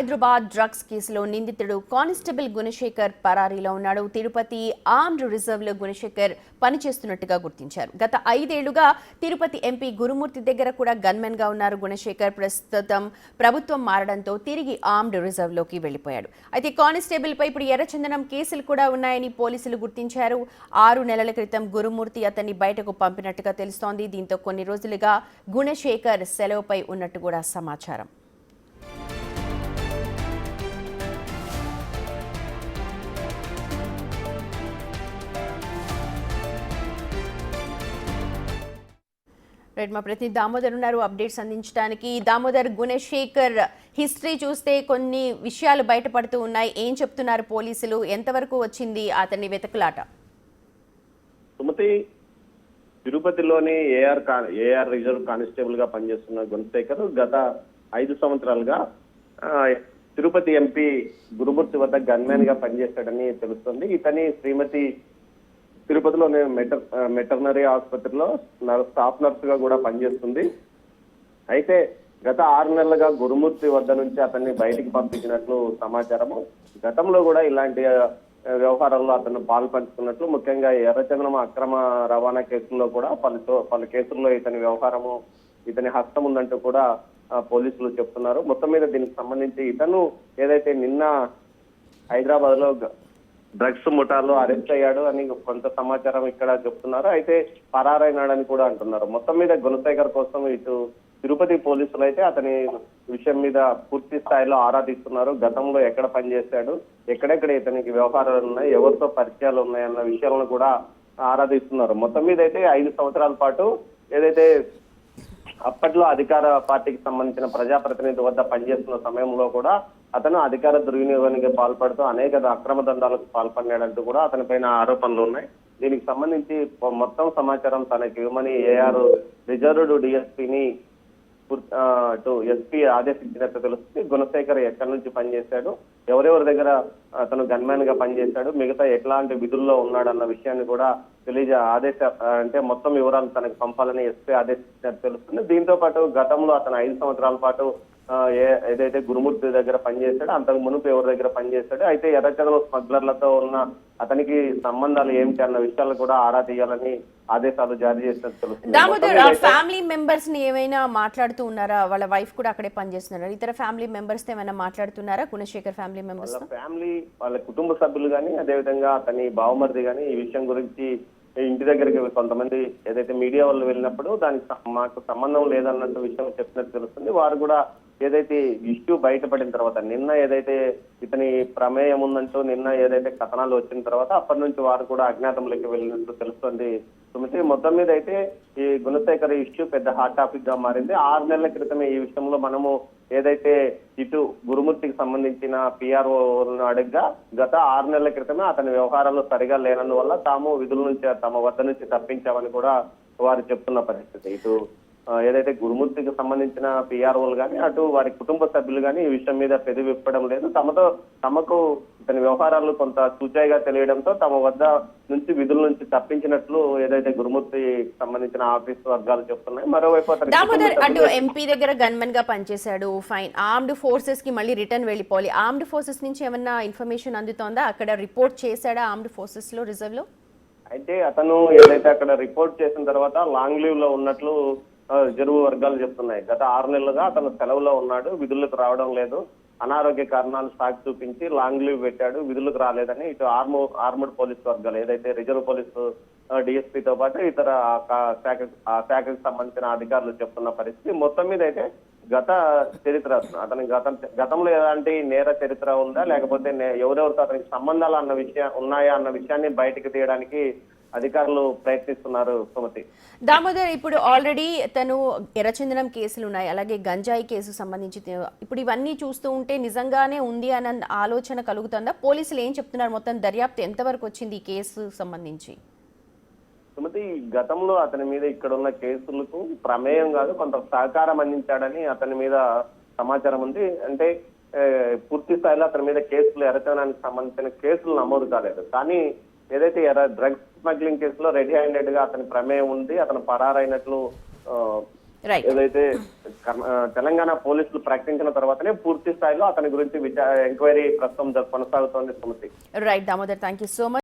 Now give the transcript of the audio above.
Hyderabad drugs కేసులో నిందితుడు constable Gunasekhar పరారీలో ఉన్నాడు. తిరుపతి ఆర్మ్డ్ రిజర్వ్ లో గుణశేఖర్ పనిచేస్తున్నట్టుగా గుర్తించారు. గత 5 ఏళ్లుగా తిరుపతి ఎంపీ గురుమూర్తి దగ్గర కూడా గన్మెన్ గా ఉన్నారు గుణశేఖర్. ప్రస్తుతం ప్రభుత్వం మారడంతో తిరిగి ఆర్మ్డ్ రిజర్వ్ లోకి వెళ్లిపోయాడు. అయితే కానిస్టేబుల్ పై ఇప్పుడు ఎర్రచందనం కేసులు కూడా ఉన్నాయని పోలీసులు గుర్తించారు. 6 నెలల క్రితం గురుమూర్తి అతన్ని బయటకు పంపినట్టుగా తెలుస్తోంది. దీంతో కొన్ని రోజులుగా గుణశేఖర్ సెలవుపై ఉన్నట్టు కూడా సమాచారం. మా ప్రతినిధి దామోదర్ ఉన్నారు అప్డేట్స్ అందించడానికి. దామోదర్, గుణశేఖర్ హిస్టరీ చూస్తే కొన్ని విషయాలు బయటపడుతూ ఉన్నాయి. ఏం చెప్తున్నారు పోలీసులు? ఎంతవరకు వచ్చింది అతన్ని వెతకలాట? సుమతి, తిరుపతిలోని ఏఆర్ రిజర్వ్ కానిస్టేబుల్ గా పనిచేస్తున్న గుణశేఖర్ గత 5 సంవత్సరాలుగా తిరుపతి ఎంపీ గురుమూర్తి వద్ద గన్మెన్ గా పనిచేస్తాడని తెలుస్తుంది. ఇతని శ్రీమతి తిరుపతిలోని మెటర్నరీ ఆసుపత్రిలో స్టాఫ్ నర్స్ గా కూడా పనిచేస్తుంది. అయితే గత 6 నెలలుగా గురుమూర్తి వద్ద నుంచి అతన్ని బయటికి పంపించినట్లు సమాచారము. గతంలో కూడా ఇలాంటి వ్యవహారాల్లో అతను పాల్పంచుకున్నట్లు, ముఖ్యంగా ఎర్రచందనం అక్రమ రవాణా కేసుల్లో కూడా పలు కేసుల్లో ఇతని హస్తం ఉందంటూ కూడా పోలీసులు చెప్తున్నారు. మొత్తం మీద దీనికి సంబంధించి ఇతను ఏదైతే నిన్న హైదరాబాద్ లో డ్రగ్స్ ముఠాలో అరెస్ట్ అయ్యాడు అని కొంత సమాచారం ఇక్కడ చెప్తున్నారు. అయితే పరారైనాడని కూడా అంటున్నారు. మొత్తం మీద గుణశేఖర్ కోసం ఇటు తిరుపతి పోలీసులు అయితే అతని విషయం మీద పూర్తి స్థాయిలో ఆరా తీస్తున్నారు. గతంలో ఎక్కడ పనిచేశాడు, ఎక్కడెక్కడ ఇతనికి వ్యవహారాలు ఉన్నాయి, ఎవరితో పరిచయాలు ఉన్నాయన్న విషయాలను కూడా ఆరా తీస్తున్నారు. మొత్తం మీద అయితే 5 సంవత్సరాల పాటు ఏదైతే అప్పట్లో అధికార పార్టీకి సంబంధించిన ప్రజాప్రతినిధి వద్ద పనిచేస్తున్న సమయంలో కూడా అతను అధికార దుర్వినియోగానికి పాల్పడుతూ అనేక అక్రమ దందాలకు పాల్పడినాడంటూ కూడా అతని పైన ఆరోపణలు ఉన్నాయి. దీనికి సంబంధించి మొత్తం సమాచారం తనకి ఇవ్వమని ఏఆర్ రిజర్వ్డ్ డిఎస్పీని ఎస్పీ ఆదేశించినట్టు తెలుస్తుంది. గుణశేఖర్ ఎక్కడి నుంచి పనిచేశాడు, ఎవరెవరి దగ్గర అతను గన్మ్యాన్ గా పనిచేశాడు, మిగతా ఎట్లాంటి విధుల్లో ఉన్నాడన్న విషయాన్ని కూడా మొత్తం వివరాలు తనకు పంపాలని ఎస్పీ ఆదేశించినట్టు తెలుస్తుంది. దీంతో పాటు గతంలో అతను 5 సంవత్సరాల పాటు ఏదైతే గురుమూర్తి దగ్గర పనిచేశాడో అంతకు మునుపు ఎవరి దగ్గర పనిచేశాడు, అయితే ఎర్రచందనం స్మగ్లర్లతో ఉన్న అతనికి సంబంధాలు ఏమిటి అన్న విషయాలు కూడా ఆరా తీయాలని ఆదేశాలు జారీ చేసినట్టు తెలుస్తుంది. ఫ్యామిలీ మెంబర్స్ ని ఏమైనా మాట్లాడుతూ ఉన్నారా? వాళ్ళ వైఫ్ కూడా అక్కడే పనిచేస్తున్నారు. ఇతర ఫ్యామిలీ మెంబర్స్ తో ఏమైనా మాట్లాడుతున్నారా? గుణశేఖర్ ఫ్యామిలీ మెంబర్స్, వాళ్ళ కుటుంబ సభ్యులు గానీ, అదేవిధంగా అతని బావమరిది గానీ ఈ విషయం గురించి ఇంటి దగ్గరికి కొంతమంది ఏదైతే మీడియా వాళ్ళు వెళ్ళినప్పుడు దానికి మాకు సంబంధం లేదన్నట్టు విషయం చెప్పినట్టు తెలుస్తుంది. వారు కూడా ఏదైతే ఇష్యూ బయటపడిన తర్వాత నిన్న ఏదైతే ఇతని ప్రమేయం ఉందంటూ నిన్న ఏదైతే కథనాలు వచ్చిన తర్వాత అప్పటి నుంచి వారు కూడా అజ్ఞాతంలోకి వెళ్ళినట్టు తెలుస్తుంది. సుమితి, మొత్తం మీద అయితే ఈ గుణశేఖర్ ఇష్యూ పెద్ద హాట్ టాపిక్ గా మారింది. 6 నెలల క్రితమే ఈ విషయంలో మనము ఏదైతే ఇటు గురుమూర్తికి సంబంధించిన పిఆర్ఓను అడగ్గా గత 6 నెలల క్రితమే అతని వ్యవహారాలు సరిగా లేనందువల్ల తాము విధుల నుంచి తమ వద్ద నుంచి తప్పించామని కూడా వారు చెప్తున్న పరిస్థితి. ఇటు ఏదైతే గురుమూర్తికి సంబంధించిన పిఆర్ఓలు కానీ అటు వారి కుటుంబ సభ్యులు కానీ ఈ విషయం మీద పెదవి విప్పడం లేదు. తమకు ఇతని వ్యవహారాలు కొంత సూచాయిగా తెలియడంతో తమ వద్ద నుంచి విధుల నుంచి తప్పించినట్లు ఏదైతే గురుమూర్తి సంబంధించిన ఆఫీస్ వర్గాలు చెప్తున్నాయి. మరోవైపు అటు ఎంపీ దగ్గర గన్మెన్ గా పనిచేశాడు, ఫైన్. ఆర్మ్డ్ ఫోర్సెస్ కి మళ్ళీ రిటర్న్ వెళ్ళిపోవాలి. ఆర్మ్డ్ ఫోర్సెస్ నుంచి ఏమన్నా ఇన్ఫర్మేషన్ అందుతోందా? అక్కడ రిపోర్ట్ చేశాడా ఆర్మ్డ్ ఫోర్సెస్ లో, రిజర్వ్ లో? అయితే అతను ఏదైతే అక్కడ రిపోర్ట్ చేసిన తర్వాత లాంగ్ లీవ్ లో ఉన్నట్లు రిజర్వ్ వర్గాలు చెప్తున్నాయి. గత 6 నెలలుగా అతను సెలవులో ఉన్నాడు, విధులకు రావడం లేదు, అనారోగ్య కారణాలు సాకు చూపించి లాంగ్ లీవ్ పెట్టాడు, విధులకు రాలేదని ఇటు ఆర్మడ్ పోలీస్ వర్గాలు ఏదైతే రిజర్వ్ పోలీసు డిఎస్పీతో పాటు ఇతర శాఖకు సంబంధించిన అధికారులు చెప్తున్న పరిస్థితి. మొత్తం మీద అయితే గత చరిత్ర అతని గతంలో ఎలాంటి నేర చరిత్ర ఉందా, లేకపోతే ఎవరెవరితో అతనికి సంబంధాలు ఉన్నాయా అన్న విషయాన్ని బయటకు తీయడానికి అధికారులు ప్రయత్నిస్తున్నారు. సుమతి, దామోదర్, ఇప్పుడు ఆల్రెడీ తను ఎర్రచందనం కేసులు ఉన్నాయి, అలాగే గంజాయి కేసు సంబంధించి ఇప్పుడు ఇవన్నీ చూస్తూ ఉంటే నిజంగానే ఉంది అన్న ఆలోచన కలుగుతుందా? పోలీసులు ఏం చెప్తున్నారు? మొత్తం దర్యాప్తు ఎంతవరకు వచ్చింది ఈ కేసు సంబంధించి? సుమతి, గతంలో అతని మీద ఇక్కడ ఉన్న కేసులకు ప్రమేయం కాదు కొంత సహకారం అందించాడని అతని మీద సమాచారం ఉంది. అంటే పూర్తి స్థాయిలో అతని మీద కేసులు ఎర్రచందనానికి సంబంధించిన కేసులు నమోదు కాలేదు. కానీ ఏదైతే డ్రగ్స్ స్మగ్లింగ్ కేసులో రెడీ హ్యాండెడ్ గా అతని ప్రమేయం ఉంది, అతను పరారైనట్లు రైట్. ఏదైతే తెలంగాణ పోలీసులు ప్రకటించిన తర్వాతనే పూర్తి స్థాయిలో అతని గురించి ఎంక్వైరీ ప్రస్తుతం కొనసాగుతోంది Sumathi. Right Damodar, thank you so much.